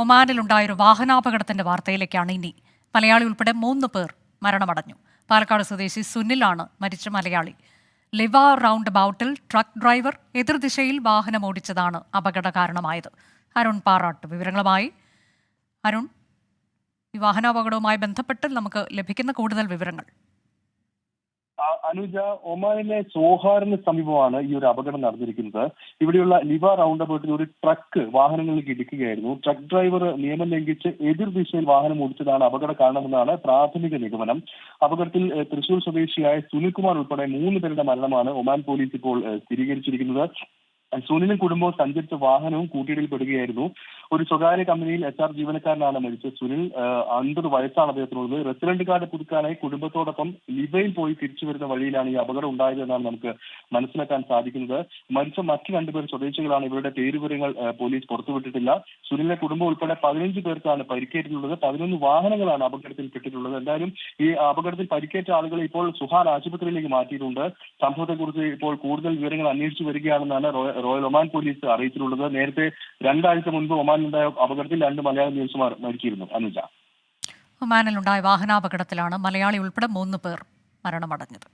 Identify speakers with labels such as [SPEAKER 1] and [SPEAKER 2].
[SPEAKER 1] ഒമാനിലുണ്ടായൊരു വാഹനാപകടത്തിന്റെ വാർത്തയിലേക്കാണ് ഇനി. മലയാളി ഉൾപ്പെടെ 3 പേർ മരണമടഞ്ഞു. പാലക്കാട് സ്വദേശി സുനിലാണ് മരിച്ച മലയാളി. ലിവ റൗണ്ട് അബൌട്ടിൽ ട്രക്ക് ഡ്രൈവർ എതിർദിശയിൽ വാഹനമോടിച്ചതാണ് അപകട കാരണമായത്. അരുൺ പാറാട്ട് വിവരങ്ങളുമായി. അരുൺ, ഈ വാഹനാപകടവുമായി ബന്ധപ്പെട്ട് നമുക്ക് ലഭിക്കുന്ന കൂടുതൽ വിവരങ്ങൾ.
[SPEAKER 2] അനുജ, ഒമാനിലെ സോഹാറിന് സമീപമാണ് ഈ ഒരു അപകടം നടന്നിരിക്കുന്നത്. ഇവിടെയുള്ള ലിവ റൗണ്ട് അബൌട്ടിൽ ഒരു ട്രക്ക് വാഹനങ്ങളിലേക്ക് ഇടിക്കുകയായിരുന്നു. ട്രക്ക് ഡ്രൈവർ നിയമം ലംഘിച്ച് എതിർ ദിശയിൽ വാഹനം ഓടിച്ചതാണ് അപകട കാരണമെന്നാണ് പ്രാഥമിക നിഗമനം. അപകടത്തിൽ തൃശൂർ സ്വദേശിയായ സുനിൽകുമാർ ഉൾപ്പെടെ 3 പേരുടെ മരണമാണ് ഒമാൻ പോലീസ് ഇപ്പോൾ സ്ഥിരീകരിച്ചിരിക്കുന്നത്. സുനിലും കുടുംബവും സഞ്ചരിച്ച വാഹനവും കൂട്ടിയിടിൽപ്പെടുകയായിരുന്നു. ഒരു സ്വകാര്യ കമ്പനിയിൽ HR ജീവനക്കാരനാണ് മരിച്ചത്. സുനിൽ 50 വയസ്സാണ് അദ്ദേഹത്തിനുള്ളത്. റെസിഡന്റ് കാർഡ് പുതുക്കാനായി കുടുംബത്തോടൊപ്പം ലിബയിൽ പോയി തിരിച്ചു വരുന്ന വഴിയിലാണ് ഈ അപകടം ഉണ്ടായതെന്നാണ് നമുക്ക് മനസ്സിലാക്കാൻ സാധിക്കുന്നത്. മരിച്ച മറ്റു 2 പേർ സ്വദേശികളാണ്. ഇവരുടെ പേരുവിവരങ്ങൾ പോലീസ് പുറത്തുവിട്ടിട്ടില്ല. സുനിലിന്റെ കുടുംബം ഉൾപ്പെടെ 15 പേർക്കാണ് പരിക്കേറ്റിട്ടുള്ളത്. 11 വാഹനങ്ങളാണ് അപകടത്തിൽപ്പെട്ടിട്ടുള്ളത്. എന്തായാലും ഈ അപകടത്തിൽ പരിക്കേറ്റ ആളുകളെ ഇപ്പോൾ സുഹാർ ആശുപത്രിയിലേക്ക് മാറ്റിയിട്ടുണ്ട്. സംഭവത്തെക്കുറിച്ച് ഇപ്പോൾ കൂടുതൽ വിവരങ്ങൾ അന്വേഷിച്ചു വരികയാണെന്നാണ് റോയൽ ഒമാൻ പോലീസ് അറിയിച്ചിട്ടുള്ളത്. നേരത്തെ 2 ആഴ്ച മുൻപ് ഒമാനിലുണ്ടായ അപകടത്തിൽ 2 മലയാളി നേഴ്സുമാർ മരിച്ചിരുന്നു. അനുജ,
[SPEAKER 1] ഒമാനിലുണ്ടായ വാഹനാപകടത്തിലാണ് മലയാളി ഉൾപ്പെടെ 3 പേർ മരണമടഞ്ഞത്.